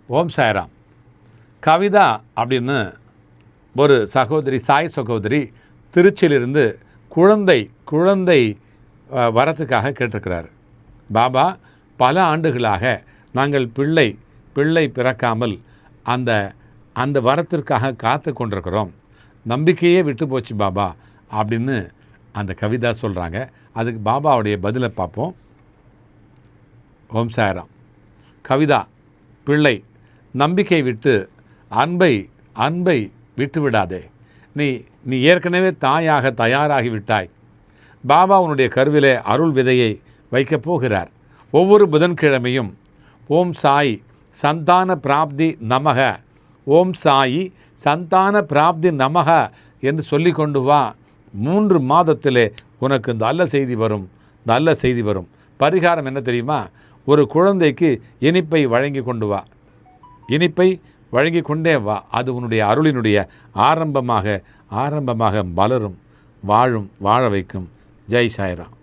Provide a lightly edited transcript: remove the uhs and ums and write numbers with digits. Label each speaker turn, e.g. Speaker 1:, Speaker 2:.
Speaker 1: ஓம் சாய்ராம். கவிதா அப்படின்னு ஒரு சகோதரி, சாய் சகோதரி திருச்சியிலிருந்து குழந்தை வரத்துக்காக கேட்டிருக்கிறார். பாபா, பல ஆண்டுகளாக நாங்கள் பிள்ளை பிறக்காமல் அந்த வரத்திற்காக காத்து கொண்டிருக்கிறோம். நம்பிக்கையே விட்டு போச்சு பாபா அப்படின்னு அந்த கவிதா சொல்கிறாங்க. அதுக்கு பாபாவுடைய பதிலை பார்ப்போம். ஓம் சாய்ராம். கவிதா, பிள்ளை, நம்பிக்கை விட்டு அன்பை விட்டு விடாதே. நீ ஏற்கனவே தாயாக தயாராகி விட்டாய். பாபா உன்னுடைய கருவிலே அருள் விதையை வைக்கப் போகிறார். ஒவ்வொரு புதன்கிழமையும் ஓம் சாய் சந்தான பிராப்தி நமக, ஓம் சாயி சந்தான பிராப்தி நமக என்று சொல்லி கொண்டு வா. 3 மாதத்திலே உனக்கு நல்ல செய்தி வரும். பரிகாரம் என்ன தெரியுமா? ஒரு குழந்தைக்கு இனிப்பை வழங்கி கொண்டு வா. இனிப்பை வழங்கி கொண்டே வா. அது உன்னுடைய அருளினுடைய ஆரம்பமாக மலரும், வாழ வைக்கும். ஜெய் சாய்ராம்.